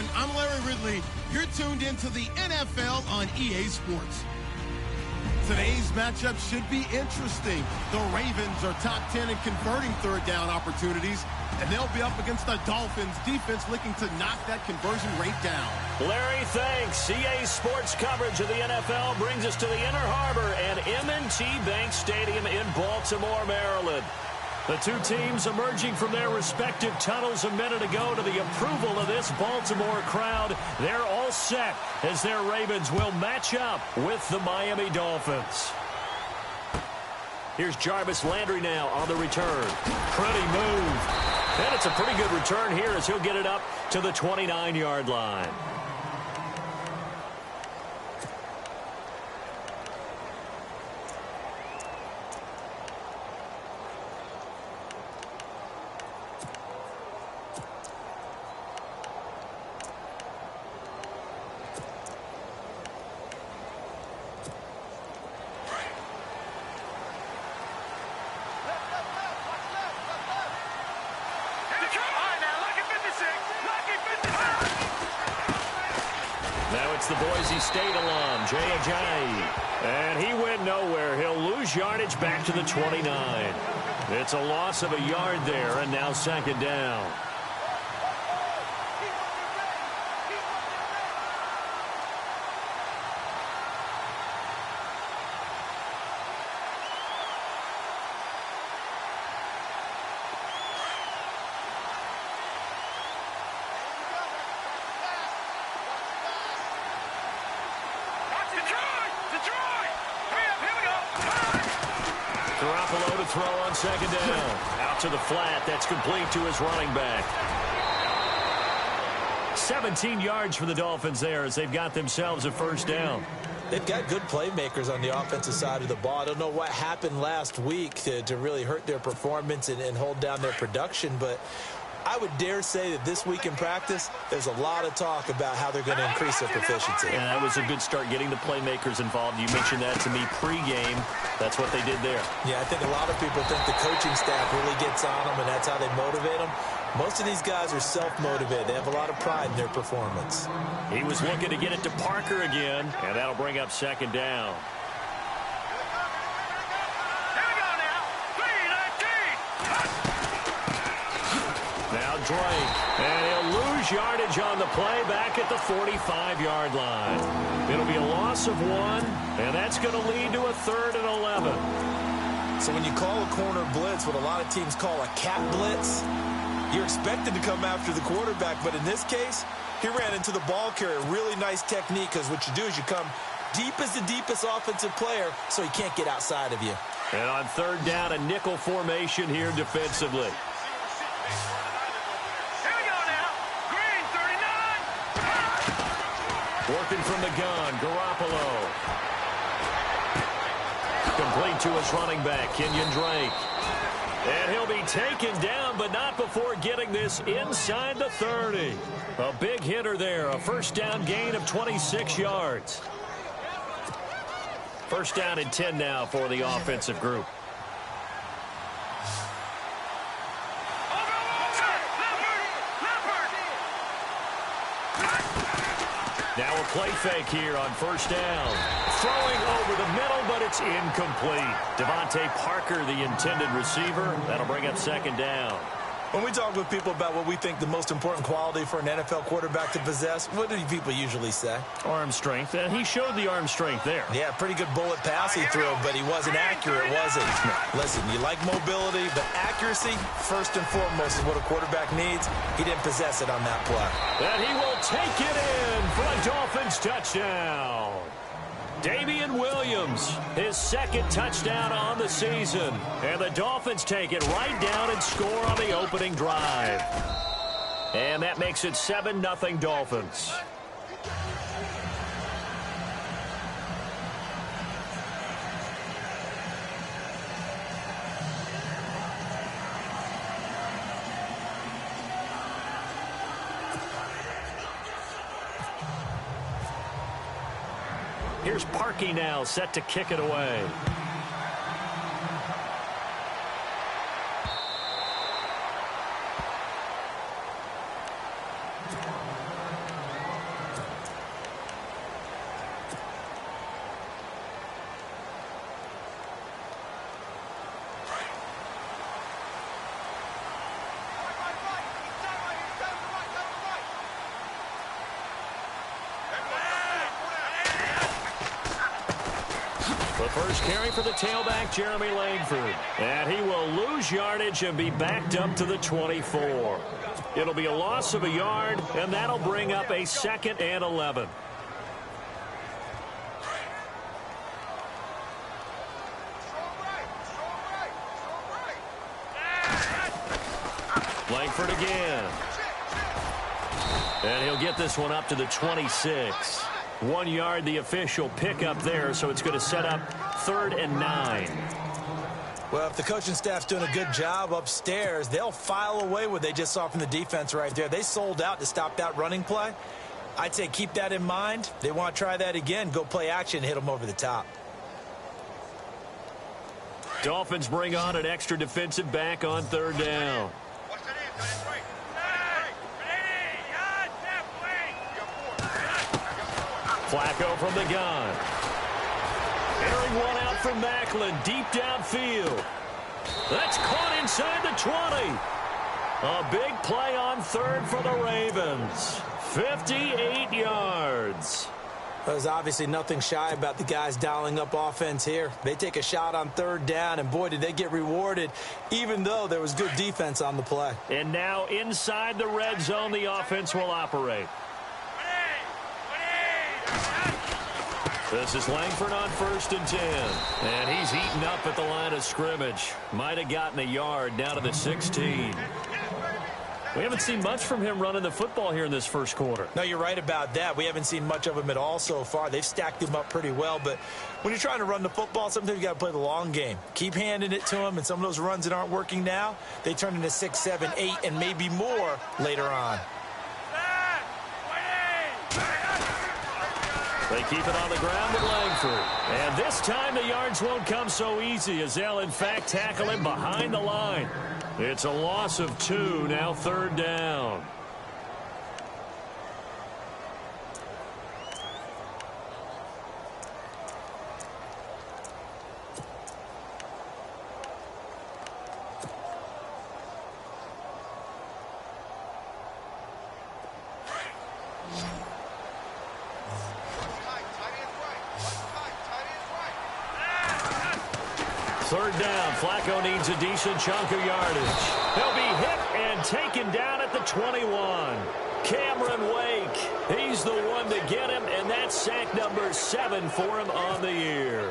everyone. I'm Larry Ridley. You're tuned into the NFL on EA Sports. Today's matchup should be interesting. The Ravens are top 10 in converting third down opportunities, and they'll be up against the Dolphins defense looking to knock that conversion rate down. Larry, thanks. EA Sports coverage of the NFL brings us to the Inner Harbor and M&T Bank Stadium in Baltimore, Maryland. The two teams emerging from their respective tunnels a minute ago to the approval of this Baltimore crowd. They're all set as their Ravens will match up with the Miami Dolphins. Here's Jarvis Landry now on the return. Pretty move. And it's a pretty good return here as he'll get it up to the 29-yard line. The Boise State alum, Jay Ajayi. And he went nowhere. He'll lose yardage back to the 29. It's a loss of a yard there, and now second down. Throw on second down. Out to the flat. That's complete to his running back. 17 yards for the Dolphins there as they've got themselves a first down. They've got good playmakers on the offensive side of the ball. I don't know what happened last week to really hurt their performance and hold down their production, but I would dare say that this week in practice, there's a lot of talk about how they're going to increase their proficiency. Yeah, that was a good start getting the playmakers involved. You mentioned that to me pregame. That's what they did there. Yeah, I think a lot of people think the coaching staff really gets on them, and that's how they motivate them. Most of these guys are self-motivated. They have a lot of pride in their performance. He was looking to get it to Parker again, and that'll bring up second down. Drake, and he'll lose yardage on the play back at the 45-yard line. It'll be a loss of 1, and that's going to lead to a 3rd and 11. So when you call a corner blitz, what a lot of teams call a cat blitz, you're expected to come after the quarterback, but in this case, he ran into the ball carrier. Really nice technique, because what you do is you come deep as the deepest offensive player, so he can't get outside of you. And on third down, a nickel formation here defensively. Working from the gun, Garoppolo. Complete to his running back, Kenyon Drake. And he'll be taken down, but not before getting this inside the 30. A big hitter there, a first down gain of 26 yards. First down and 10 now for the offensive group. Now a play fake here on first down. Throwing over the middle, but it's incomplete. Devontae Parker, the intended receiver. That'll bring up second down. When we talk with people about what we think the most important quality for an NFL quarterback to possess, what do people usually say? Arm strength. And he showed the arm strength there. Yeah, pretty good bullet pass he threw, but he wasn't accurate, was he? Listen, you like mobility, but accuracy, first and foremost, is what a quarterback needs. He didn't possess it on that play. And he will take it in for a Dolphins touchdown. Damian Williams, his second touchdown on the season. And the Dolphins take it right down and score on the opening drive. And that makes it 7-0 Dolphins. Here's Parkey now, set to kick it away. The first carry for the tailback, Jeremy Langford. And he will lose yardage and be backed up to the 24. It'll be a loss of a yard, and that'll bring up a 2nd and 11. Langford again. And he'll get this one up to the 26. 1 yard, the official pickup there, so it's going to set up 3rd and 9. Well, if the coaching staff's doing a good job upstairs, they'll file away what they just saw from the defense right there. They sold out to stop that running play. I'd say keep that in mind. They want to try that again. Go play action, hit them over the top. Dolphins bring on an extra defensive back on 3rd down. Flacco from the gun. Airing one out from Macklin, deep downfield. That's caught inside the 20. A big play on 3rd for the Ravens. 58 yards. There's obviously nothing shy about the guys dialing up offense here. They take a shot on 3rd down, and boy, did they get rewarded, even though there was good defense on the play. And now inside the red zone, the offense will operate. This is Langford on 1st and 10. And he's eaten up at the line of scrimmage. Might have gotten a yard down to the 16. We haven't seen much from him running the football here in this first quarter. No, you're right about that. We haven't seen much of him at all so far. They've stacked him up pretty well. But when you're trying to run the football, sometimes you got to play the long game. Keep handing it to him, and some of those runs that aren't working now, they turn into 6, 7, 8, and maybe more later on. They keep it on the ground with Langford. And this time the yards won't come so easy as they'll, in fact, tackle him behind the line. It's a loss of 2, now 3rd down. Third down. Flacco needs a decent chunk of yardage. He'll be hit and taken down at the 21. Cameron Wake, he's the one to get him, and that's sack number 7 for him on the year.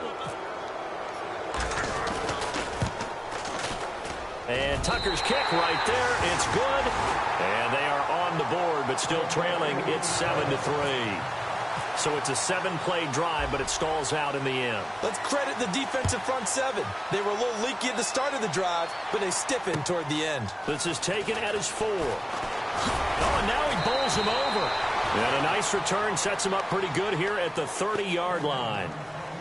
And Tucker's kick right there. It's good. And they are on the board, but still trailing. It's 7-3. So it's a 7-play drive, but it stalls out in the end. Let's credit the defensive front 7. They were a little leaky at the start of the drive, but they stiffened toward the end. This is taken at his 4. Oh, and now he bowls him over. And a nice return sets him up pretty good here at the 30-yard line.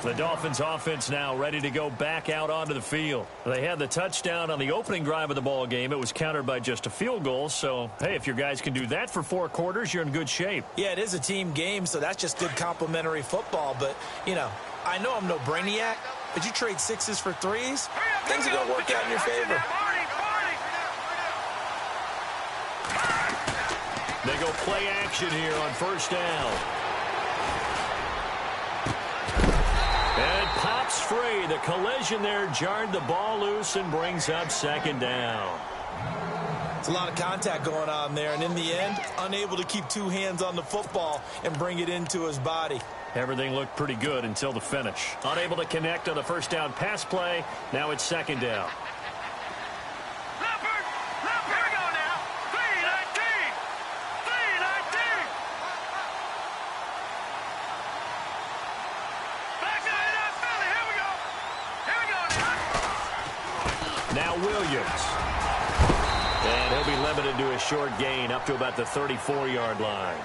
The Dolphins offense now ready to go back out onto the field. They had the touchdown on the opening drive of the ball game. It was countered by just a field goal. So, hey, if your guys can do that for 4 quarters, you're in good shape. Yeah, it is a team game, so that's just good complimentary football. But, you know, I know I'm no brainiac, but you trade 6s for 3s, things are going to work out in your favor. They go play action here on first down. And it pops free. The collision there jarred the ball loose and brings up second down. It's a lot of contact going on there, and in the end, unable to keep 2 hands on the football and bring it into his body. Everything looked pretty good until the finish. Unable to connect on the first down pass play. Now it's second down. Now Williams. And he'll be limited to a short gain up to about the 34-yard line.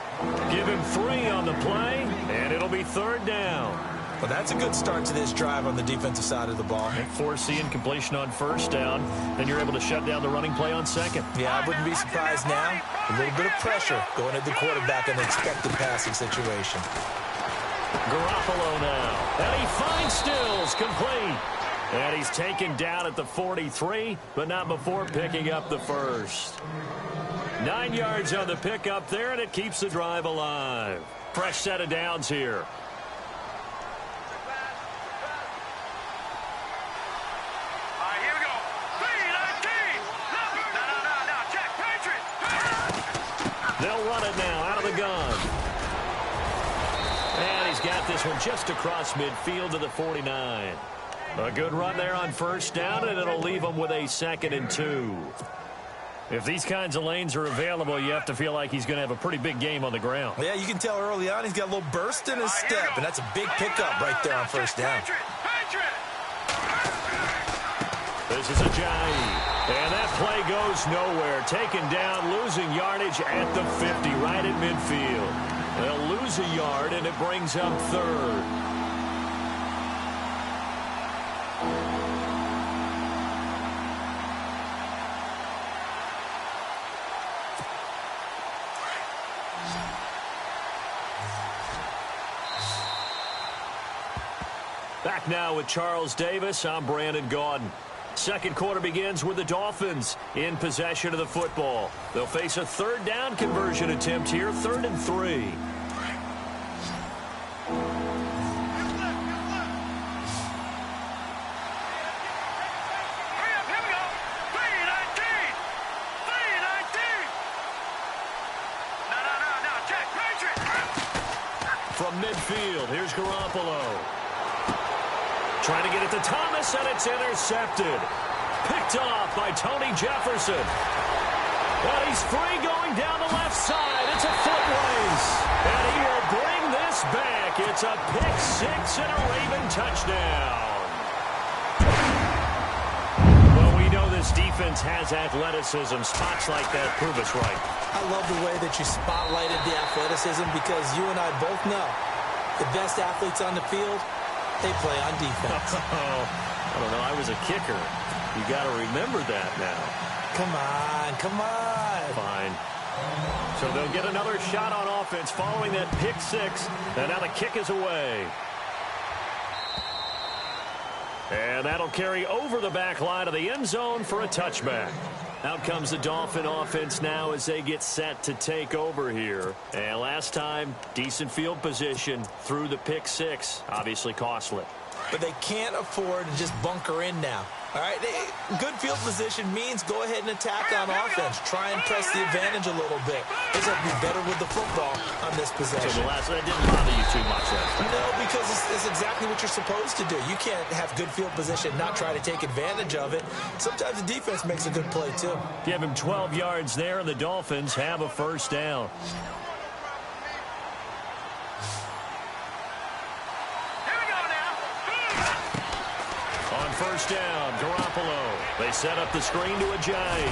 Give him 3 on the play, and it'll be third down. Well, that's a good start to this drive on the defensive side of the ball. And foreseeing completion on first down, then you're able to shut down the running play on second. Yeah, I wouldn't be surprised now. A little bit of pressure going at the quarterback in an expected passing situation. Garoppolo now. And he finds Stills complete. And he's taken down at the 43, but not before picking up the first. 9 yards on the pickup there, and it keeps the drive alive. Fresh set of downs here. They'll run it now out of the gun. And he's got this one just across midfield to the 49. A good run there on first down, and it'll leave them with a 2nd and 2. If these kinds of lanes are available, you have to feel like he's going to have a pretty big game on the ground. Yeah, you can tell early on he's got a little burst in his step, and that's a big pickup right there on first down. This is Ajayi, and that play goes nowhere. Taken down, losing yardage at the 50, right at midfield. They'll lose a yard, and it brings up 3rd. Back now with Charles Davis. I'm Brandon Gaudin. Second quarter begins with the Dolphins in possession of the football. They'll face a 3rd down conversion attempt here, 3rd and 3. From midfield, here's Garoppolo. Trying to get it to Thomas, and it's intercepted. Picked off by Tony Jefferson. But he's free going down the left side. It's a foot race. And he will bring this back. It's a pick 6 and a Raven touchdown. Well, we know this defense has athleticism. Spots like that prove us right. I love the way that you spotlighted the athleticism because you and I both know the best athletes on the field, they play on defense. I don't know. I was a kicker. You got to remember that now. Come on, come on. Fine. So they'll get another shot on offense following that pick 6. And now the kick is away. And that'll carry over the back line of the end zone for a touchback. Out comes the Dolphin offense now as they get set to take over here. And last time, decent field position through the pick 6. Obviously costly. But they can't afford to just bunker in now. All right, good field position means go ahead and attack on offense. Try and press the advantage a little bit. They just have to be better with the football on this possession. So the last that didn't bother you too much last time. No, because it's exactly what you're supposed to do. You can't have good field position, not try to take advantage of it. Sometimes the defense makes a good play, too. Give him 12 yards there, and the Dolphins have a first down. First down, Garoppolo. They set up the screen to Ajayi.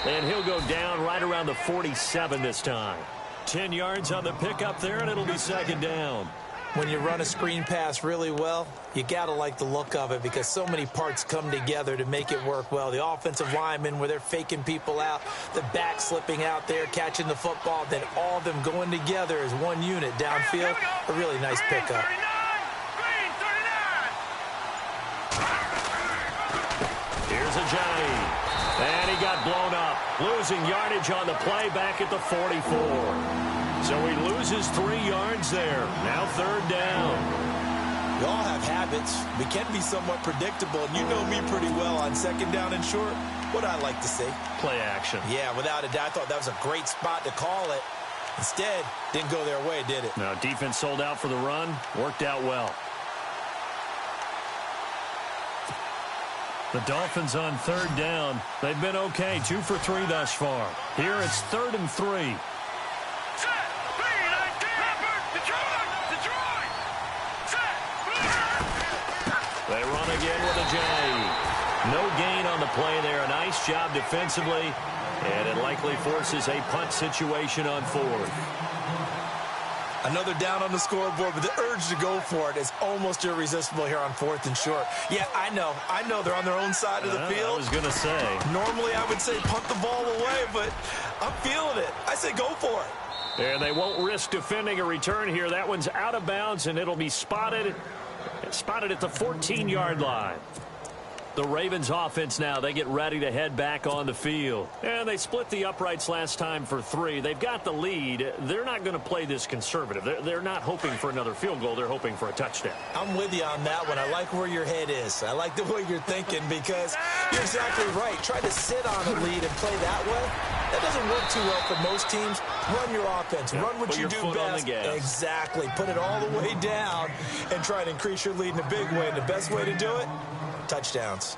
And he'll go down right around the 47 this time. 10 yards on the pickup there, and it'll be 2nd down. When you run a screen pass really well, you got to like the look of it because so many parts come together to make it work well. The offensive linemen where they're faking people out, the back slipping out there, catching the football, then all of them going together as one unit downfield. A really nice pickup. Ajayi. And he got blown up. Losing yardage on the play back at the 44. So he loses 3 yards there. Now 3rd down. We all have habits. We can be somewhat predictable. And you know me pretty well on 2nd down and short. What I like to see. Play action. Yeah, without a doubt. I thought that was a great spot to call it. Instead, didn't go their way, did it? No, defense sold out for the run. Worked out well. The Dolphins on 3rd down. They've been okay, 2 for 3 thus far. Here it's 3rd and 3. They run again with Ajayi. No gain on the play there. A nice job defensively. And it likely forces a punt situation on 4th. Another down on the scoreboard, but the urge to go for it is almost irresistible here on 4th and short. Yeah, I know they're on their own side of the field. I was going to say. Normally I would say punt the ball away, but I'm feeling it. I say go for it. And they won't risk defending a return here. That one's out of bounds, and it'll be spotted at the 14-yard line. The Ravens offense now, they get ready to head back on the field. And they split the uprights last time for 3. They've got the lead. They're not going to play this conservative. They're not hoping for another field goal. They're hoping for a touchdown. I'm with you on that one. I like where your head is. I like the way you're thinking because you're exactly right. Try to sit on a lead and play that way. That doesn't work too well for most teams. Run your offense. Yeah, run what you do best. Exactly. Put it all the way down and try to increase your lead in a big way. And the best way to do it, touchdowns.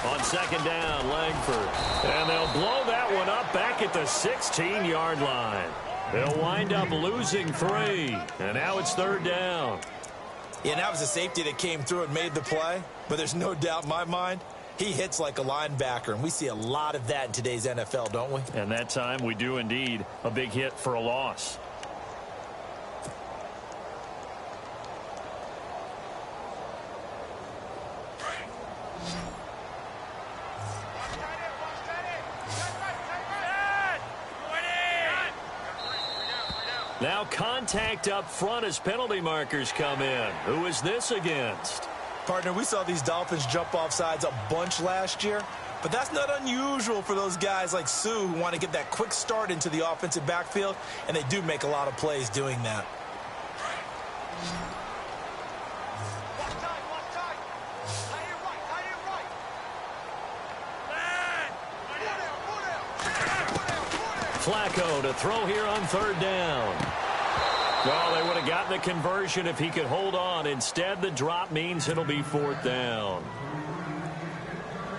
On second down, Langford. And they'll blow that one up back at the 16-yard line. They'll wind up losing 3. And now it's third down. Yeah, that was a safety that came through and made the play. But there's no doubt in my mind, he hits like a linebacker. And we see a lot of that in today's NFL, don't we? And that time we do indeed a big hit for a loss. Now contact up front as penalty markers come in. Who is this against? Partner, we saw these Dolphins jump off sides a bunch last year, but that's not unusual for those guys like Sue who want to get that quick start into the offensive backfield, and they do make a lot of plays doing that. Flacco to throw here on third down. Well, they would have gotten the conversion if he could hold on. Instead, the drop means it'll be fourth down.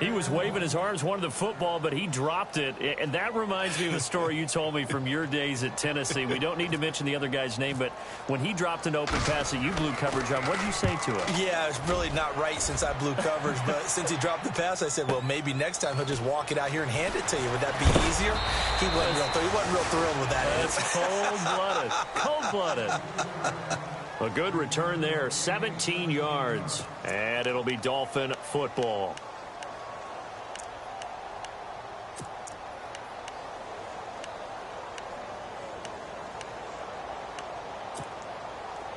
He was waving his arms, wanted the football, but he dropped it. And that reminds me of a story you told me from your days at Tennessee. We don't need to mention the other guy's name, but when he dropped an open pass that you blew coverage on, what did you say to him? Yeah, it's really not right since I blew coverage, but since he dropped the pass, I said, well, maybe next time he'll just walk it out here and hand it to you. Would that be easier? He wasn't real thrilled with that. That's cold-blooded. Cold-blooded. A good return there, 17 yards, and it'll be Dolphin football.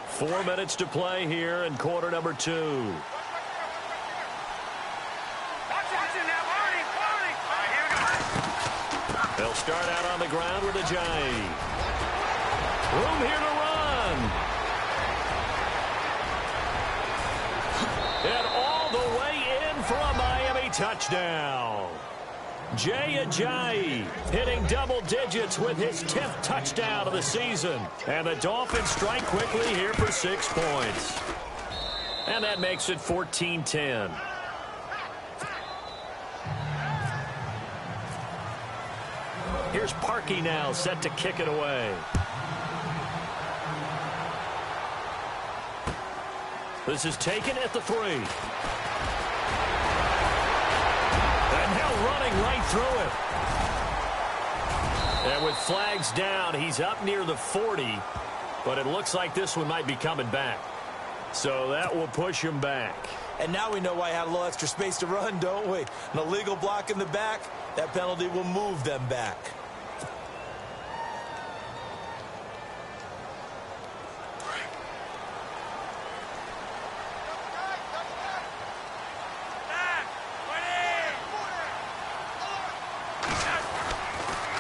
Four minutes to play here in quarter number 2. They'll start out on the ground with Ajayi. Room here to run. And all the way in for a Miami touchdown. Jay Ajayi hitting double digits with his 10th touchdown of the season. And the Dolphins strike quickly here for 6 points. And that makes it 14-10. Here's Parkey now set to kick it away. This is taken at the 3. Running right through it. And with flags down, he's up near the 40. But it looks like this one might be coming back. So that will push him back. And now we know why he had a little extra space to run, don't we? An illegal block in the back, that penalty will move them back.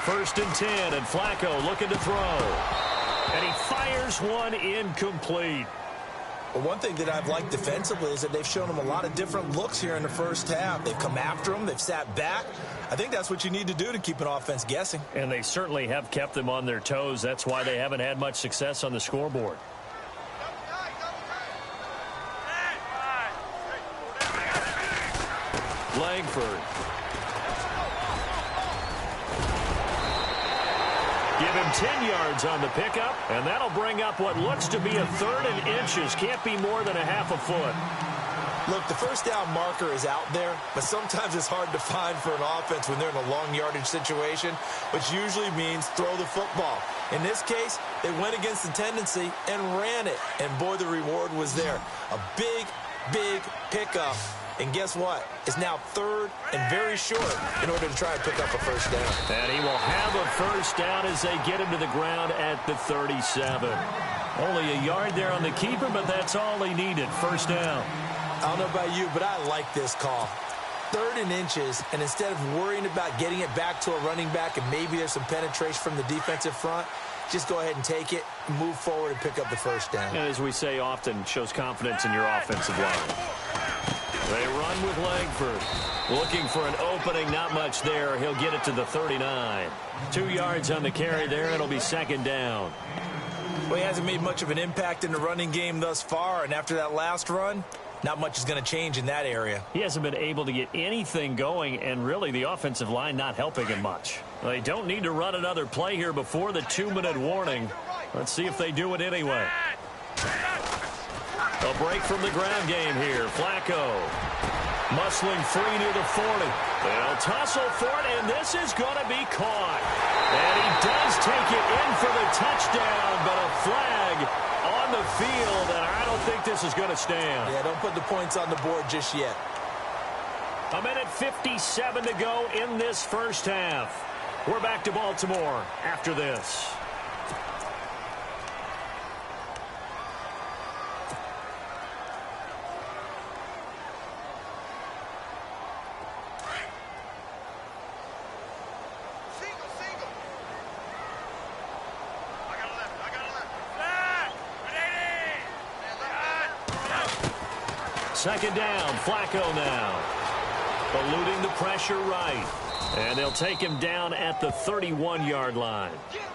First and 10, and Flacco looking to throw. And he fires one incomplete. Well, one thing that I've liked defensively is that they've shown him a lot of different looks here in the first half. They've come after him. They've sat back. I think that's what you need to do to keep an offense guessing. And they certainly have kept them on their toes. That's why they haven't had much success on the scoreboard. Langford. Give him 10 yards on the pickup, and that'll bring up what looks to be a 3rd and inches. Can't be more than a half a foot. Look, the first down marker is out there, but sometimes it's hard to find for an offense when they're in a long yardage situation, which usually means throw the football. In this case, they went against the tendency and ran it, and boy, the reward was there. A big, big pickup And guess what? It's now 3rd and very short in order to try and pick up a first down. And he will have a first down as they get him to the ground at the 37. Only a yard there on the keeper, but that's all he needed. First down. I don't know about you, but I like this call. 3rd and inches, and instead of worrying about getting it back to a running back and maybe there's some penetration from the defensive front, just go ahead and take it, move forward, and pick up the first down. And as we say often, shows confidence in your offensive line. They run with Langford. Looking for an opening, not much there. He'll get it to the 39. 2 yards on the carry there, and it'll be second down. Well, he hasn't made much of an impact in the running game thus far, and after that last run, not much is going to change in that area. He hasn't been able to get anything going, and really the offensive line not helping him much. They don't need to run another play here before the 2-minute warning. Let's see if they do it anyway. A break from the ground game here. Flacco muscling free near the 40. They'll tussle for it, and this is going to be caught. And he does take it in for the touchdown, but a flag on the field, and I don't think this is going to stand. Yeah, don't put the points on the board just yet. 1:57 to go in this first half. We're back to Baltimore after this. Second down, Flacco now. Eluding the pressure right. And they'll take him down at the 31-yard line.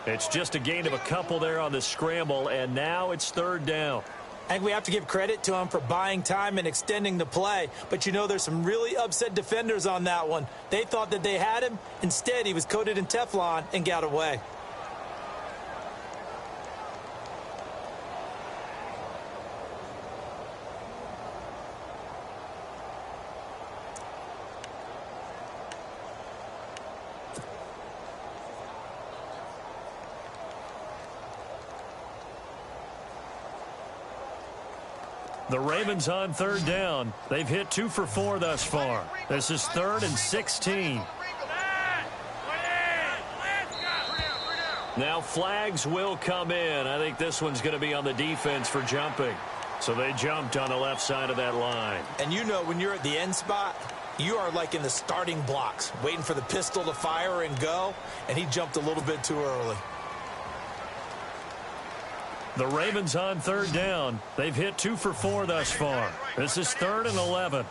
It's just a gain of a couple there on the scramble, and now it's 3rd down. I think we have to give credit to him for buying time and extending the play. But, you know, there's some really upset defenders on that one. They thought that they had him. Instead, he was coated in Teflon and got away. The Ravens on 3rd down. They've hit 2 for 4 thus far. This is 3rd and 16. Now flags will come in. I think this one's going to be on the defense for jumping. So they jumped on the left side of that line. And you know when you're at the end spot, you are like in the starting blocks, waiting for the pistol to fire and go, and he jumped a little bit too early. The Ravens on 3rd down. They've hit 2 for 4 thus far. This is 3rd and 11.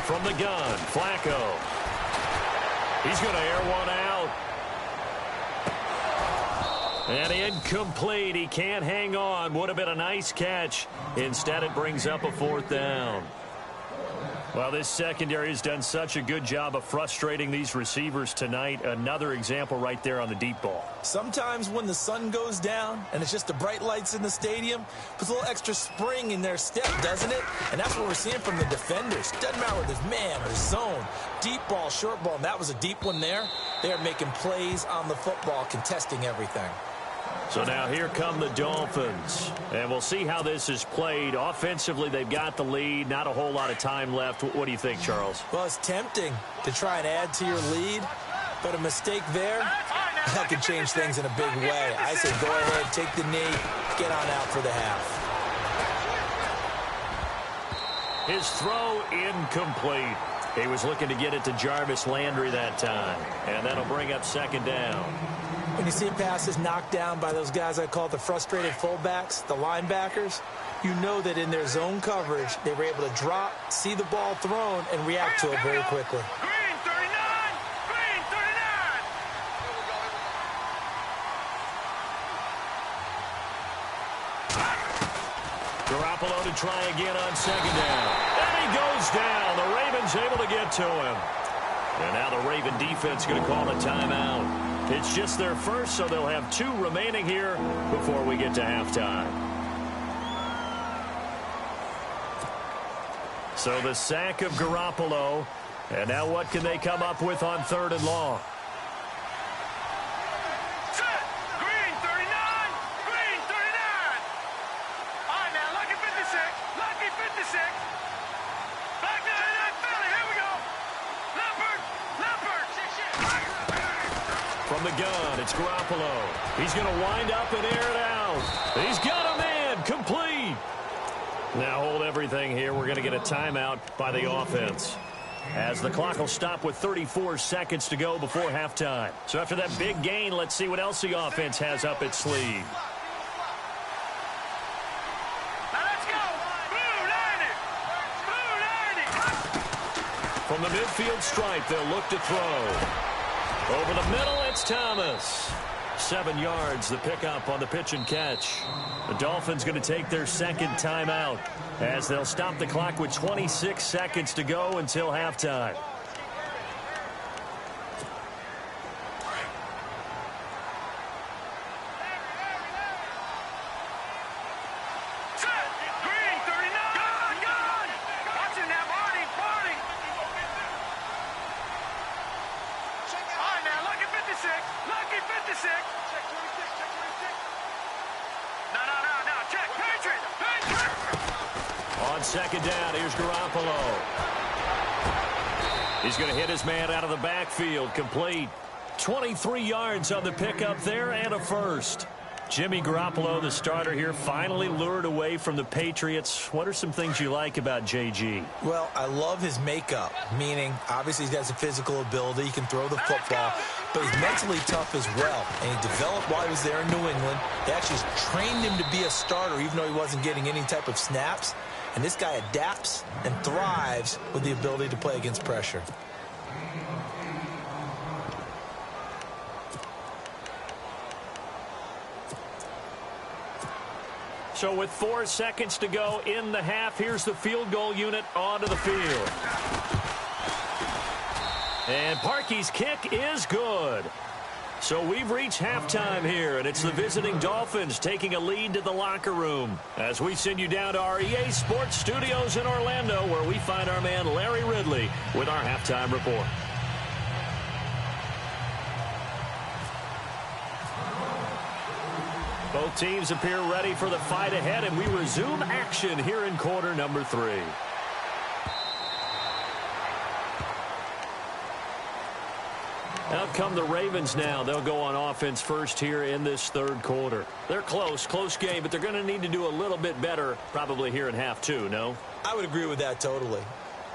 From the gun, Flacco. He's going to air one out. And incomplete. He can't hang on. Would have been a nice catch. Instead, it brings up a 4th down. Well, this secondary has done such a good job of frustrating these receivers tonight. Another example right there on the deep ball. Sometimes when the sun goes down and it's just the bright lights in the stadium, puts a little extra spring in their step, doesn't it? And that's what we're seeing from the defenders. Doesn't matter whether it's man or zone, deep ball, short ball, and that was a deep one there. They're making plays on the football, contesting everything. So now here come the Dolphins. And we'll see how this is played. Offensively, they've got the lead. Not a whole lot of time left. What do you think, Charles? Well, it's tempting to try and add to your lead, but a mistake there, that could change things in a big way. I say go ahead, take the knee, get on out for the half. His throw incomplete. He was looking to get it to Jarvis Landry that time. And that'll bring up 2nd down. When you see passes knocked down by those guys I call the frustrated fullbacks, the linebackers, you know that in their zone coverage, they were able to drop, see the ball thrown, and react to it very quickly. Green 39! Green 39! Garoppolo to try again on 2nd down. And he goes down. The Ravens able to get to him. And now the Raven defense going to call a timeout. It's just their first, so they'll have 2 remaining here before we get to halftime. So the sack of Garoppolo. And now what can they come up with on 3rd and long? Set! Green 39! Green From the gun, it's Garoppolo. He's going to wind up and air it out. He's got a man, complete. Now hold everything here. We're going to get a timeout by the offense, as the clock will stop with 34 seconds to go before halftime. So after that big gain, let's see what else the offense has up its sleeve. Now let's go. Blue line it. Blue line it. From the midfield stripe, they'll look to throw. Over the middle, it's Thomas. 7 yards, the pickup on the pitch and catch. The Dolphins going to take their second timeout, as they'll stop the clock with 26 seconds to go until halftime. Green, 39. Gone. Watch it now, Marty. All right, now, lucky 56. Lucky 56. Check 26, check 26. No. Check. Patriot. On second down, here's Garoppolo. He's going to hit his man out of the backfield, complete. 23 yards on the pickup there and a first. Jimmy Garoppolo, the starter here, finally lured away from the Patriots. What are some things you like about JG? Well, I love his makeup, meaning obviously he has a physical ability. He can throw the football, but he's mentally tough as well. And he developed while he was there in New England. They actually trained him to be a starter, even though he wasn't getting any type of snaps. And this guy adapts and thrives with the ability to play against pressure. So with 4 seconds to go in the half, here's the field goal unit onto the field. And Parkey's kick is good. So we've reached halftime here, and it's the visiting Dolphins taking a lead to the locker room, as we send you down to our EA Sports studios in Orlando, where we find our man Larry Ridley with our halftime report. Both teams appear ready for the fight ahead, and we resume action here in quarter number 3. Out come the Ravens now. They'll go on offense first here in this third quarter. They're close game, but they're going to need to do a little bit better probably here in half 2, no? I would agree with that totally.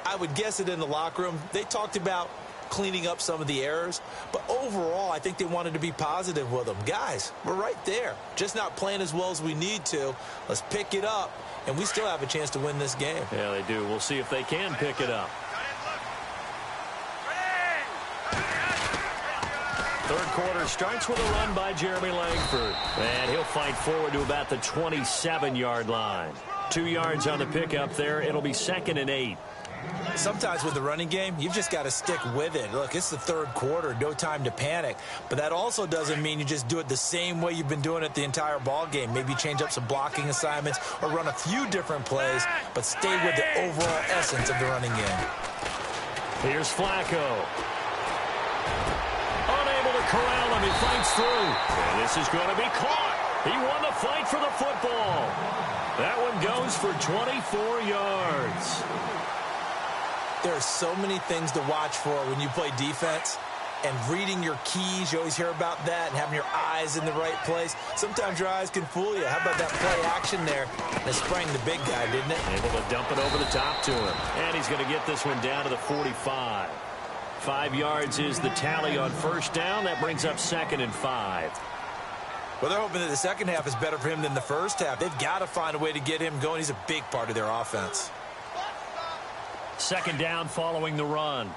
I would guess it in the locker room. They talked about cleaning up some of the errors, but overall I think they wanted to be positive with them. Guys, we're right there, just not playing as well as we need to. Let's pick it up, and we still have a chance to win this game. Yeah, they do. We'll see if they can pick it up. Third quarter starts with a run by Jeremy Langford, and he'll fight forward to about the 27-yard line. 2 yards on the pickup there. It'll be 2nd and 8. Sometimes with the running game, you've just got to stick with it. Look, it's the third quarter, no time to panic. But that also doesn't mean you just do it the same way you've been doing it the entire ball game. Maybe change up some blocking assignments or run a few different plays, but stay with the overall essence of the running game. Here's Flacco. Unable to corral him. He fights through. And this is going to be caught. He won the fight for the football. That one goes for 24 yards. There are so many things to watch for when you play defense, and reading your keys, you always hear about that, and having your eyes in the right place. Sometimes your eyes can fool you. How about that play action there? That sprang the big guy, didn't it? Able to dump it over the top to him. And he's going to get this one down to the 45. 5 yards is the tally on first down. That brings up 2nd and 5. Well, they're hoping that the second half is better for him than the first half. They've got to find a way to get him going. He's a big part of their offense. 2nd down following the run.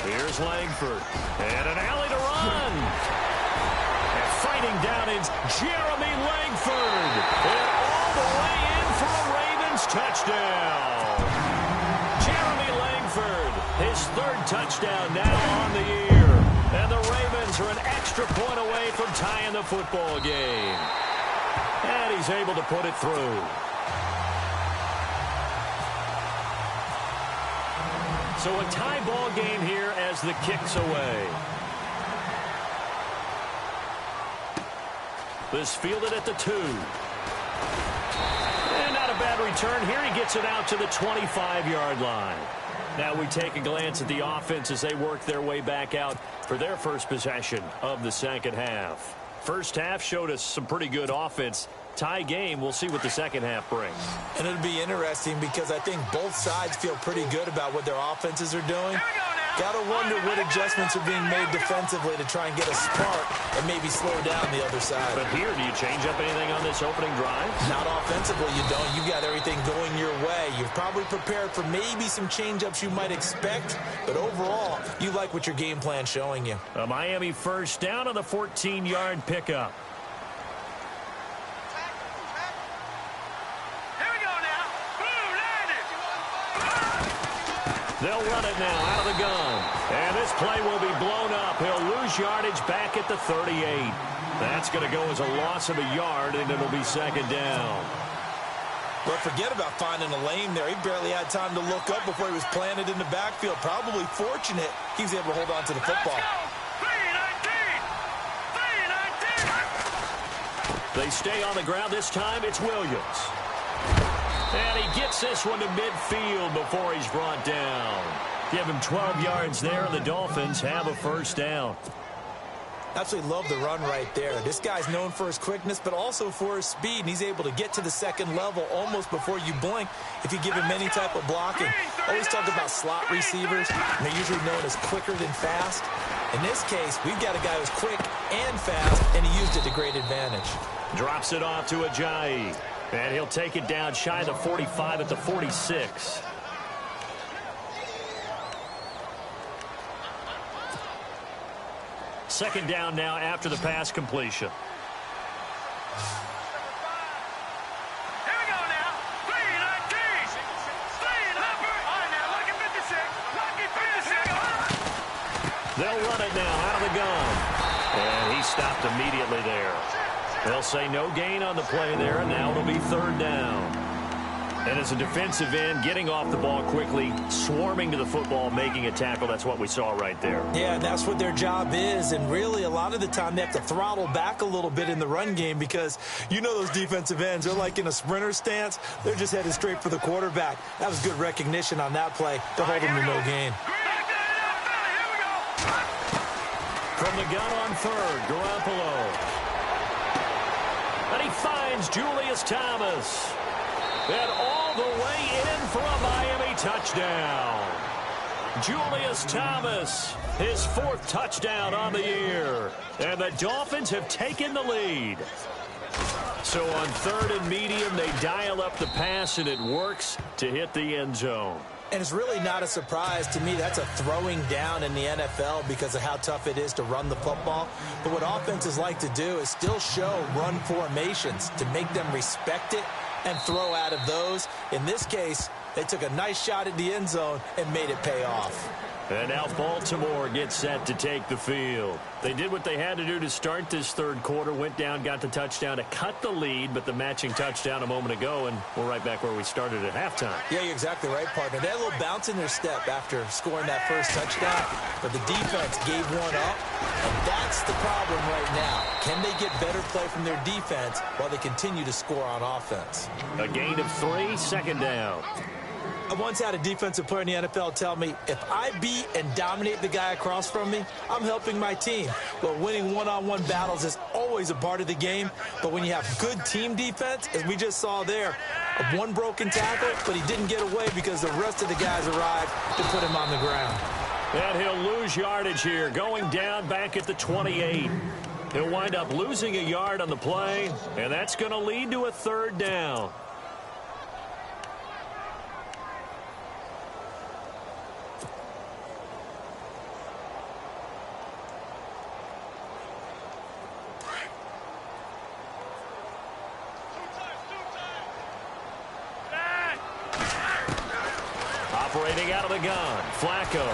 Here's Langford. And an alley to run. And fighting down is Jeremy Langford. And all the way in for a Ravens touchdown. Jeremy Langford, his 3rd touchdown now on the year. And the Ravens are an extra point away from tying the football game. And he's able to put it through. So a tie ball game here as the kick's away. This fielded at the 2. And not a a bad return here. He gets it out to the 25-yard line. Now we take a glance at the offense as they work their way back out for their first possession of the second half. First half showed us some pretty good offense. Tie game, we'll see what the second half brings. And it'll be interesting because I think both sides feel pretty good about what their offenses are doing. Got to wonder what adjustments are being made defensively to try and get a spark and maybe slow down the other side. But here, do you change up anything on this opening drive? Not offensively, you don't. You've got everything going your way. You've probably prepared for maybe some change-ups you might expect, but overall, you like what your game plan's showing you. A Miami first down on the 14-yard pickup. They'll run it now out of the gun. And this play will be blown up. He'll lose yardage back at the 38. That's going to go as a loss of a yard, and it'll be second down. But forget about finding a lane there. He barely had time to look up before he was planted in the backfield. Probably fortunate he was able to hold on to the football. They stay on the ground. This time it's Williams. And he gets this one to midfield before he's brought down. Give him 12 yards there, and the Dolphins have a first down. Absolutely love the run right there. This guy's known for his quickness, but also for his speed, and he's able to get to the second level almost before you blink if you give him any type of blocking. Always talk about slot receivers, and they're usually known as quicker than fast. In this case, we've got a guy who's quick and fast, and he used it to great advantage. Drops it off to Ajayi. And he'll take it down shy of the 45 at the 46. Second down now after the pass completion. Here we go now. 3-19. Lucky 56. They'll run it now out of the gun. And he stopped immediately there. They'll say no gain on the play there, and now it'll be third down. And as a defensive end, getting off the ball quickly, swarming to the football, making a tackle, that's what we saw right there. Yeah, and that's what their job is, and really a lot of the time they have to throttle back a little bit in the run game because you know those defensive ends, they're like in a sprinter stance. They're just headed straight for the quarterback. That was good recognition on that play to hold him to no gain. From the gun on third, Garoppolo. And he finds Julius Thomas. And all the way in for a Miami touchdown. Julius Thomas, his fourth touchdown on the year. And the Dolphins have taken the lead. So on third and medium, they dial up the pass, and it works to hit the end zone. And it's really not a surprise to me. That's a throwing down in the NFL because of how tough it is to run the football. But what offenses like to do is still show run formations to make them respect it and throw out of those. In this case, they took a nice shot at the end zone and made it pay off. And now Baltimore gets set to take the field. They did what they had to do to start this third quarter, went down, got the touchdown to cut the lead, but the matching touchdown a moment ago, and we're right back where we started at halftime. Yeah, you're exactly right, partner. They had a little bounce in their step after scoring that first touchdown, but the defense gave one up, and that's the problem right now. Can they get better play from their defense while they continue to score on offense? A gain of 3, second down. I once had a defensive player in the NFL tell me, if I beat and dominate the guy across from me, I'm helping my team. Well, winning one-on-one battles is always a part of the game, but when you have good team defense, as we just saw there, one broken tackle, but he didn't get away because the rest of the guys arrived to put him on the ground. And he'll lose yardage here, going down back at the 28. He'll wind up losing a yard on the play, and that's going to lead to a third down. Operating out of the gun, Flacco.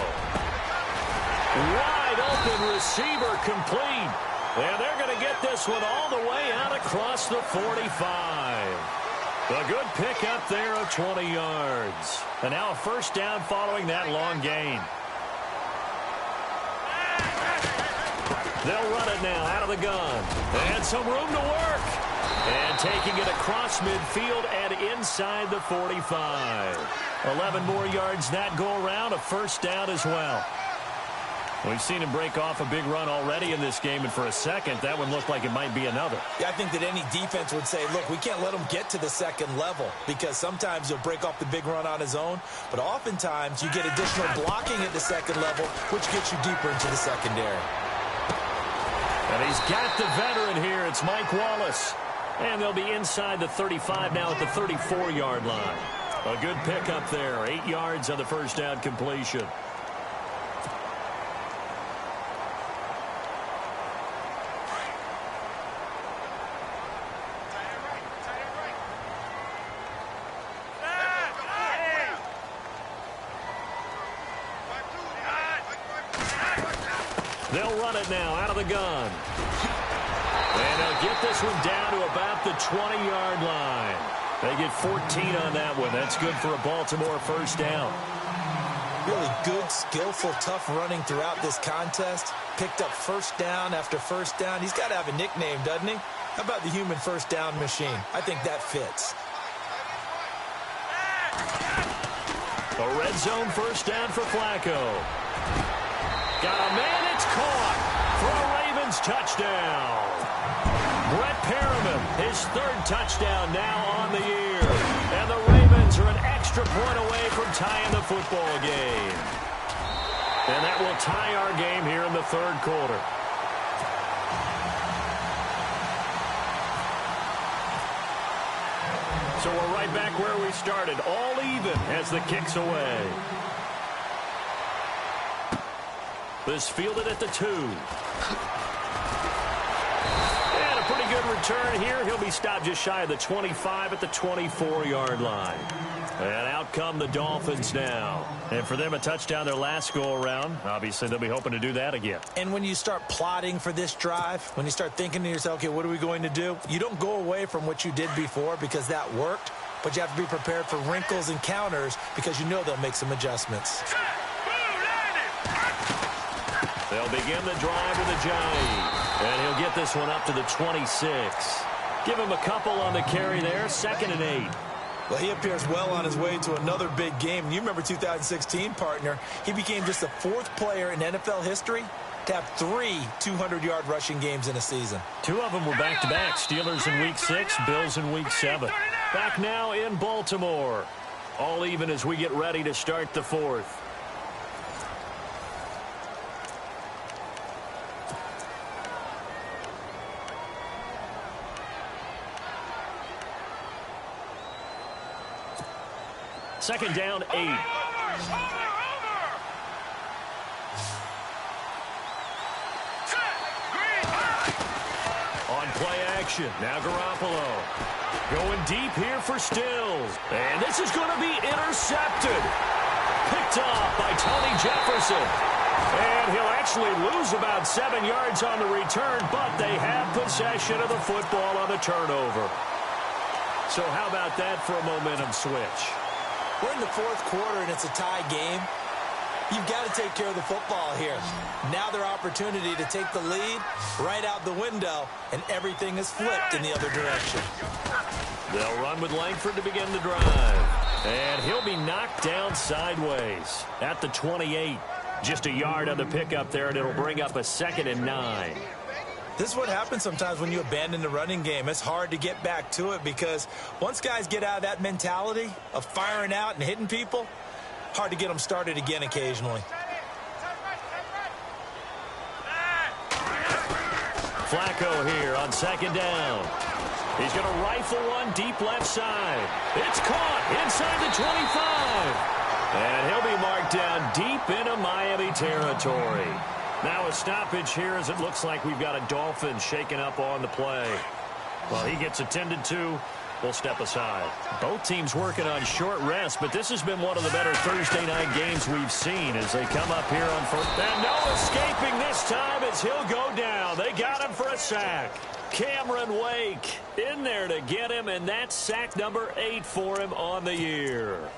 Wide open receiver complete. And they're going to get this one all the way out across the 45. A good pickup there of 20 yards. And now a first down following that long gain. They'll run it now out of the gun. And some room to work. And taking it across midfield and inside the 45. 11 more yards that go around, a first down as well. We've seen him break off a big run already in this game, and for a second, that one looked like it might be another. Yeah, I think that any defense would say, look, we can't let him get to the second level because sometimes he'll break off the big run on his own, but oftentimes you get additional blocking at the second level, which gets you deeper into the secondary. And he's got the veteran here. It's Mike Wallace. And they'll be inside the 35 now at the 34-yard line. A good pickup there. 8 yards on the first down completion. They'll run it now out of the gun. And they'll get this one down to about the 20-yard line. They get 14 on that one. That's good for a Baltimore first down. Really good, skillful, tough running throughout this contest. Picked up first down after first down. He's got to have a nickname, doesn't he? How about the human first down machine? I think that fits. A red zone first down for Flacco. Got a man, it's caught for a Ravens touchdown. Brett Perriman, his third touchdown now on the year. And the Ravens are an extra point away from tying the football game. And that will tie our game here in the third quarter. So we're right back where we started, all even as the kick's away. This fielded at the 2. And a pretty good return here. He'll be stopped just shy of the 25 at the 24-yard line. And out come the Dolphins now. And for them, a touchdown their last go-around. Obviously, they'll be hoping to do that again. And when you start plotting for this drive, when you start thinking to yourself, okay, what are we going to do? You don't go away from what you did before because that worked, but you have to be prepared for wrinkles and counters because you know they'll make some adjustments. They'll begin the drive with a jive. And he'll get this one up to the 26. Give him a couple on the carry there. 2nd and 8. Well, he appears well on his way to another big game. You remember 2016, partner. He became just the 4th player in NFL history to have 3 200-yard rushing games in a season. 2 of them were back-to-back. Steelers in Week 6, Bills in Week 7. Back now in Baltimore. All even as we get ready to start the 4th. Second down, 8. Over. On play action, now Garoppolo. Going deep here for Stills. And this is going to be intercepted. Picked off by Tony Jefferson. And he'll actually lose about 7 yards on the return, but they have possession of the football on the turnover. So how about that for a momentum switch? We're in the 4th quarter, and it's a tie game. You've got to take care of the football here. Now their opportunity to take the lead right out the window, and everything is flipped in the other direction. They'll run with Langford to begin the drive. And he'll be knocked down sideways at the 28. Just a yard on the pickup there, and it'll bring up a 2nd and 9. This is what happens sometimes when you abandon the running game. It's hard to get back to it because once guys get out of that mentality of firing out and hitting people, hard to get them started again occasionally. Flacco here on 2nd down. He's going to rifle one deep left side. It's caught inside the 25. And he'll be marked down deep into Miami territory. Now a stoppage here as it looks like we've got a Dolphin shaken up on the play. Well, he gets attended to. We'll step aside. Both teams working on short rest, but this has been one of the better Thursday night games we've seen as they come up here on first. And no escaping this time as he'll go down. They got him for a sack. Cameron Wake in there to get him, and that's sack number 8 for him on the year.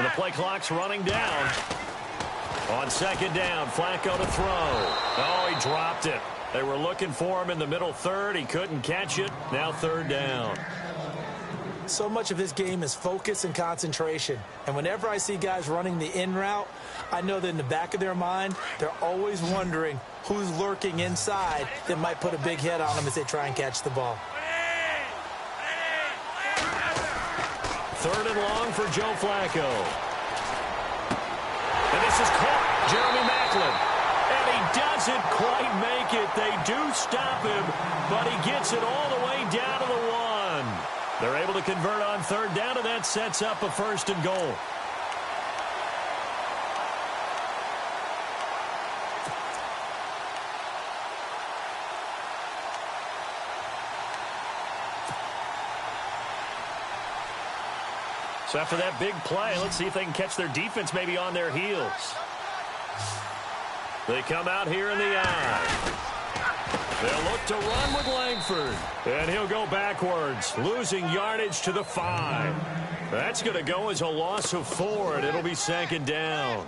The play clock's running down. On second down, Flacco to throw. Oh, he dropped it. They were looking for him in the middle third. He couldn't catch it. Now third down. So much of this game is focus and concentration. And whenever I see guys running the in route, I know that in the back of their mind, they're always wondering who's lurking inside that might put a big hit on them as they try and catch the ball. Third and long for Joe Flacco. And this is caught. Jeremy Maclin. And he doesn't quite make it. They do stop him, but he gets it all the way down to the one. They're able to convert on third down, and that sets up a first and goal. So after that big play, let's see if they can catch their defense maybe on their heels. They come out here in the eye. They'll look to run with Langford. And he'll go backwards, losing yardage to the 5. That's going to go as a loss of 4, and it'll be second down.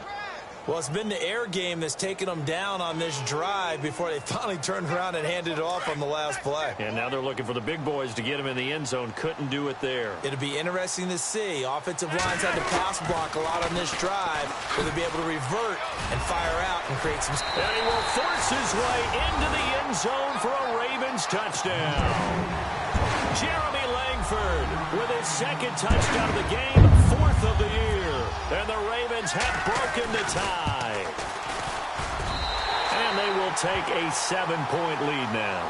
Well, it's been the air game that's taken them down on this drive before they finally turned around and handed it off on the last play. And now they're looking for the big boys to get him in the end zone. Couldn't do it there. It'll be interesting to see. Offensive lines had to pass block a lot on this drive. Will they be able to revert and fire out and create some... And he will force his way into the end zone for a Ravens touchdown. Jeremy Langford with his second touchdown of the game, 4th of the year. And the Ravens have broken the tie. And they will take a 7-point lead now.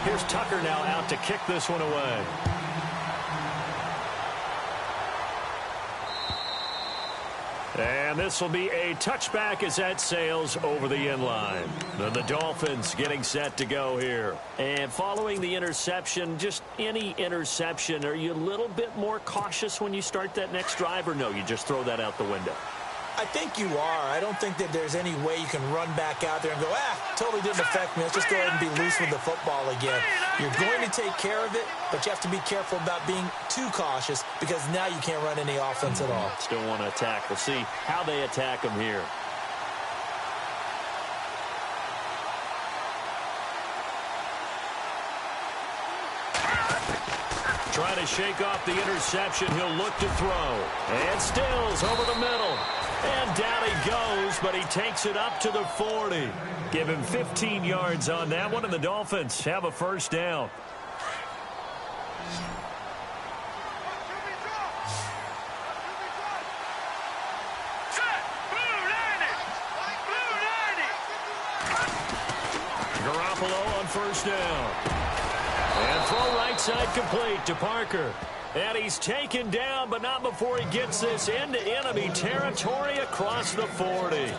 Here's Tucker now out to kick this one away. And this will be a touchback as that sails over the end line. Then the Dolphins getting set to go here. And following the interception, just any interception, are you a little bit more cautious when you start that next drive, or no, you just throw that out the window? I think you are. I don't think that there's any way you can run back out there and go, totally didn't affect me. Let's just go ahead and be loose with the football again. You're going to take care of it, but you have to be careful about being too cautious because now you can't run any offense at all. Still want to attack. We'll see how they attack them here. Trying to shake off the interception. He'll look to throw. And Stills over the middle. And down he goes, but he takes it up to the 40. Give him 15 yards on that one, and the Dolphins have a first down. Garoppolo on first down. And throw right side complete to Parker. And he's taken down, but not before he gets this into enemy territory across the 40.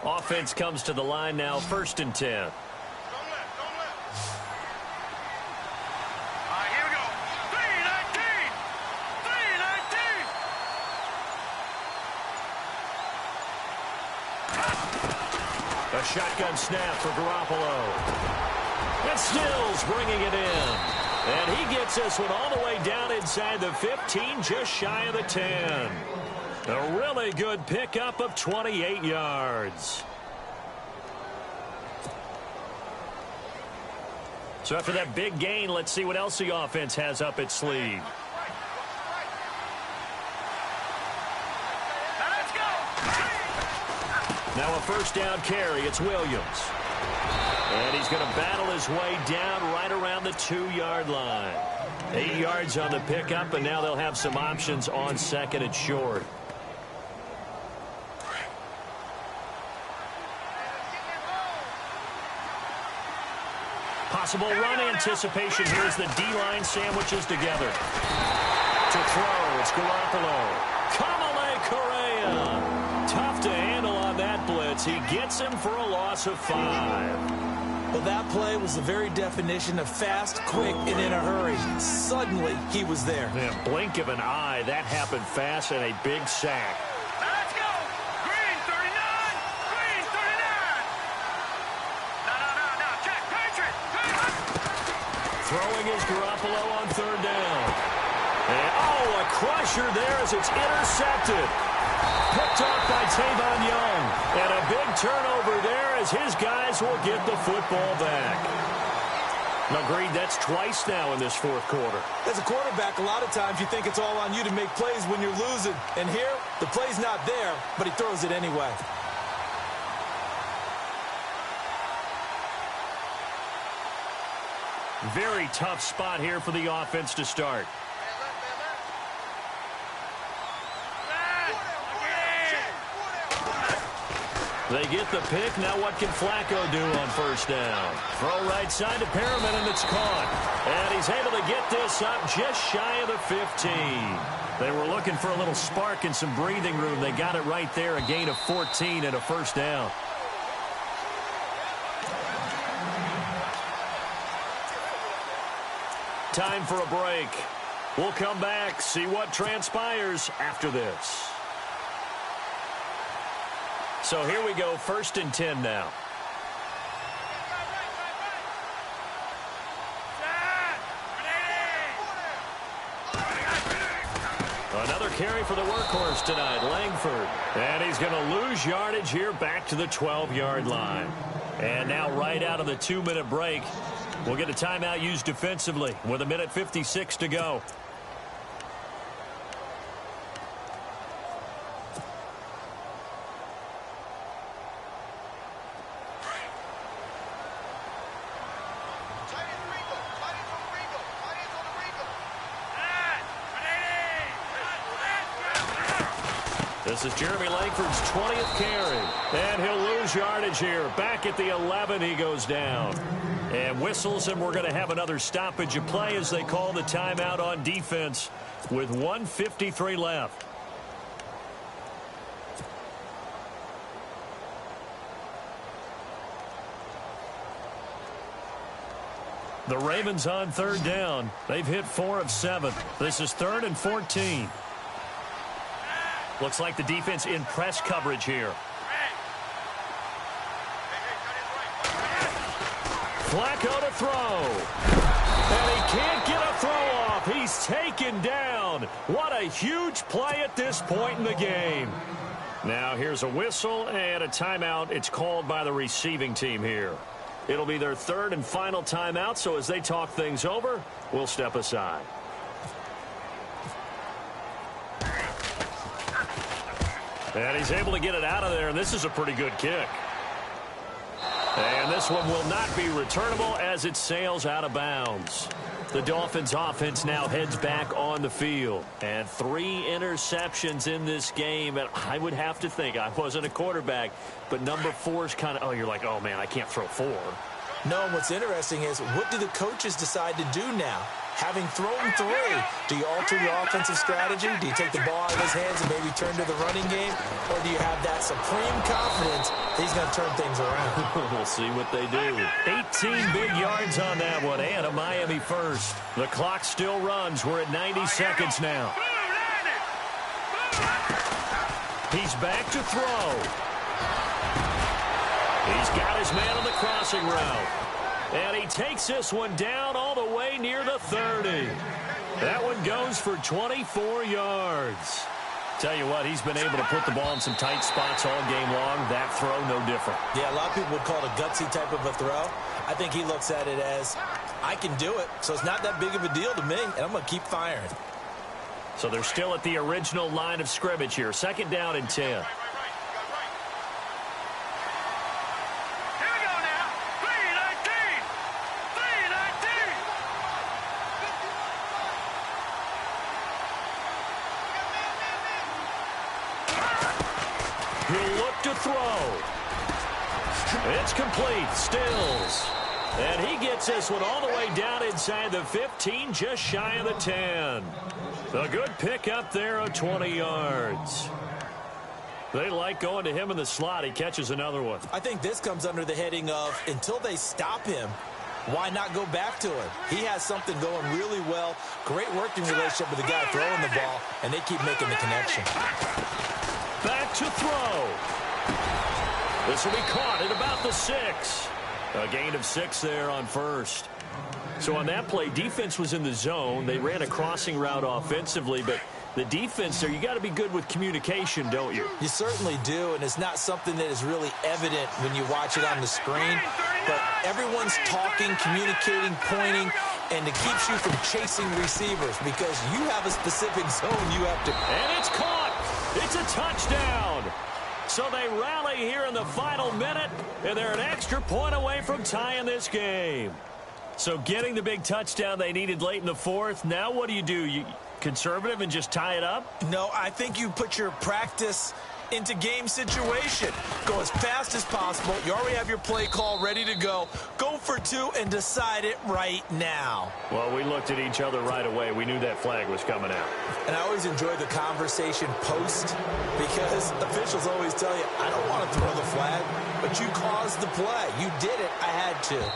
Offense comes to the line now, 1st and 10. A shotgun snap for Garoppolo. And Stills bringing it in. And he gets this one all the way down inside the 15, just shy of the 10. A really good pickup of 28 yards. So after that big gain, let's see what else the offense has up its sleeve. Now a first down carry. It's Williams. And he's going to battle his way down right around the 2-yard line. 8 yards on the pickup, and now they'll have some options on second and short. Possible run anticipation here as the D-line sandwiches together. To throw, it's Garoppolo. Kamale Correa. Tough to handle on that blitz. He gets him for a loss of 5. Well, that play was the very definition of fast, quick, and in a hurry. Suddenly, he was there. Yeah, blink of an eye. That happened fast and a big sack. Let's go! Green! Throwing is Garoppolo on third down. And, a crusher there as it's intercepted. Picked off by Tavon Young. And a big turnover there as his guys will get the football back. Agreed, that's twice now in this fourth quarter. As a quarterback, a lot of times you think it's all on you to make plays when you're losing. And here, the play's not there, but he throws it anyway. Very tough spot here for the offense to start. They get the pick. Now what can Flacco do on first down? Throw right side to Perriman, and it's caught. And he's able to get this up just shy of the 15. They were looking for a little spark and some breathing room. They got it right there, a gain of 14 and a first down. Time for a break. We'll come back, see what transpires after this. So here we go, 1st and 10 now. Another carry for the workhorse tonight, Langford. And he's going to lose yardage here back to the 12-yard line. And now right out of the 2-minute break, we'll get a timeout used defensively with 1:56 to go. This is Jeremy Langford's 20th carry. And he'll lose yardage here. Back at the 11, he goes down. And whistles, and we're going to have another stoppage of play as they call the timeout on defense with 1:53 left. The Ravens on third down. They've hit 4 of 7. This is 3rd and 14. Looks like the defense in press coverage here. Flacco to throw. And he can't get a throw off. He's taken down. What a huge play at this point in the game. Now here's a whistle and a timeout. It's called by the receiving team here. It'll be their 3rd and final timeout, so as they talk things over, we'll step aside. And he's able to get it out of there, and this is a pretty good kick. And this one will not be returnable as it sails out of bounds. The Dolphins offense now heads back on the field. And 3 interceptions in this game. And I would have to think, I wasn't a quarterback, but number 4 is kind of, you're like, oh, man, I can't throw 4. No, and what's interesting is, what do the coaches decide to do now? Having thrown 3, do you alter your offensive strategy? Do you take the ball out of his hands and maybe turn to the running game? Or do you have that supreme confidence that he's going to turn things around? We'll see what they do. 18 big yards on that one, and a Miami first. The clock still runs. We're at 90 seconds now. He's back to throw. He's got his man on the crossing route. And he takes this one down all the way near the 30. That one goes for 24 yards. Tell you what, he's been able to put the ball in some tight spots all game long. That throw, no different. Yeah, a lot of people would call it a gutsy type of a throw. I think he looks at it as, I can do it, so it's not that big of a deal to me, and I'm going to keep firing. So they're still at the original line of scrimmage here. 2nd down and 10. He'll look to throw. It's complete. Stills. And he gets this one all the way down inside the 15, just shy of the 10. A good pick up there of 20 yards. They like going to him in the slot. He catches another one. I think this comes under the heading of, until they stop him, why not go back to him? He has something going really well. Great working relationship with the guy throwing the ball, and they keep making the connection. Back to throw. This will be caught at about the 6. A gain of 6 there on first. So on that play, defense was in the zone. They ran a crossing route offensively, but the defense there, you got to be good with communication, don't you? You certainly do, and it's not something that is really evident when you watch it on the screen. But everyone's talking, communicating, pointing, and it keeps you from chasing receivers because you have a specific zone you have to. And it's caught. It's a touchdown. So they rally here in the final minute, and they're an extra point away from tying this game. So getting the big touchdown they needed late in the fourth. Now what do? You conservative and just tie it up? No, I think you put your practice into game situation. Go as fast as possible. You already have your play call ready to go. Go for two and decide it right now. Well, we looked at each other right away. We knew that flag was coming out. And I always enjoy the conversation post because officials always tell you, I don't want to throw the flag, but you caused the play. You did it. I had to.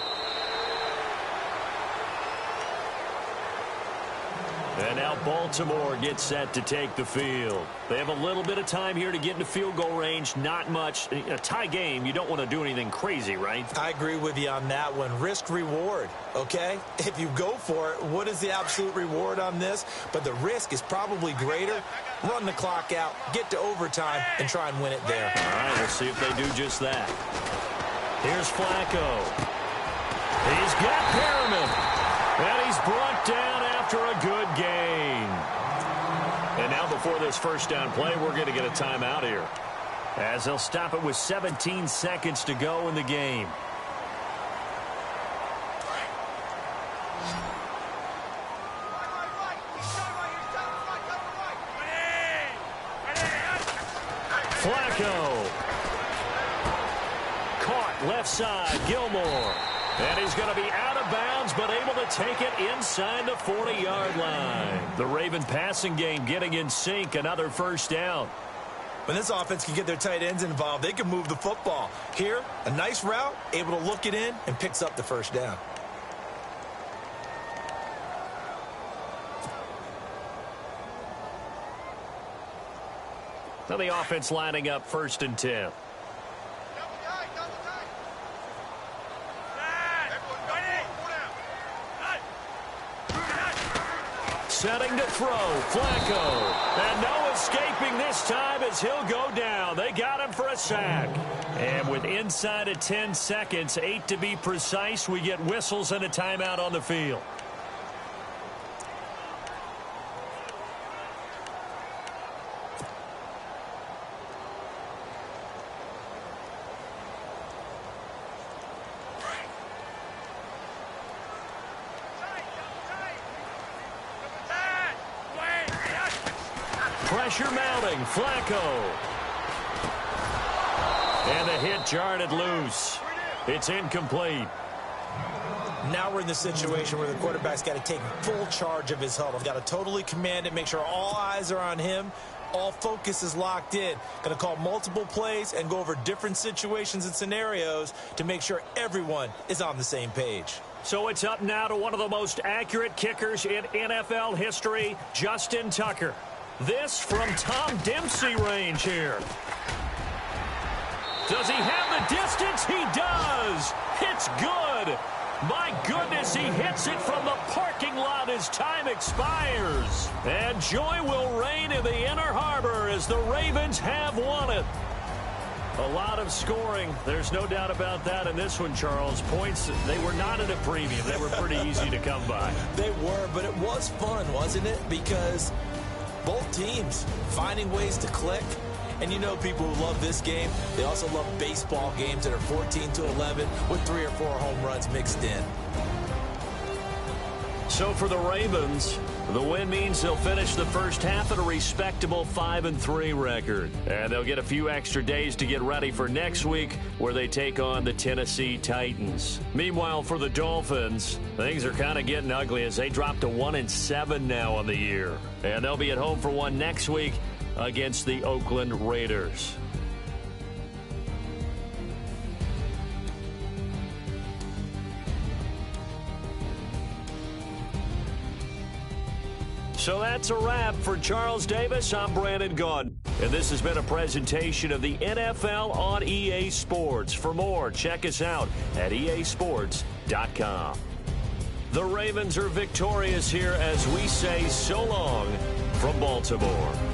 And now Baltimore gets set to take the field. They have a little bit of time here to get into field goal range. Not much. In a tie game, you don't want to do anything crazy, right? I agree with you on that one. Risk-reward, okay? If you go for it, what is the absolute reward on this? But the risk is probably greater. Run the clock out, get to overtime, and try and win it there. All right, we'll see if they do just that. Here's Flacco. He's got Perriman. And he's brought down after a good gain. And now before this first down play, we're going to get a timeout here, as they'll stop it with 17 seconds to go in the game. Flacco. Caught left side, Gilmore. And he's going to be out of bounds, but able to take it inside the 40-yard line. The Raven passing game getting in sync, another first down. When this offense can get their tight ends involved, they can move the football. Here, a nice route, able to look it in, and picks up the first down. Now the offense lining up 1st and 10. Setting to throw, Flacco. And no escaping this time as he'll go down. They got him for a sack. And with inside of 10 seconds, 8 to be precise, we get whistles and a timeout on the field. Pressure mounting, Flacco. And the hit jarred it loose. It's incomplete. Now we're in the situation where the quarterback's got to take full charge of his huddle. Got to totally command it, make sure all eyes are on him. All focus is locked in. Going to call multiple plays and go over different situations and scenarios to make sure everyone is on the same page. So it's up now to one of the most accurate kickers in NFL history, Justin Tucker. This from Tom Dempsey range here. Does he have the distance? He does. It's good. My goodness, he hits it from the parking lot as time expires. And joy will reign in the Inner Harbor as the Ravens have won it. A lot of scoring. There's no doubt about that in this one, Charles. Points, they were not at a premium. They were pretty easy to come by. They were, but it was fun, wasn't it? Because both teams finding ways to click. And you know people who love this game, they also love baseball games that are 14-11 with 3 or 4 home runs mixed in. So for the Ravens, the win means they'll finish the first half at a respectable 5-3 record. And they'll get a few extra days to get ready for next week where they take on the Tennessee Titans. Meanwhile, for the Dolphins, things are kind of getting ugly as they drop to 1-7 now on the year. And they'll be at home for one next week against the Oakland Raiders. So that's a wrap. For Charles Davis, I'm Brandon Gaudin. And this has been a presentation of the NFL on EA Sports. For more, check us out at easports.com. The Ravens are victorious here as we say so long from Baltimore.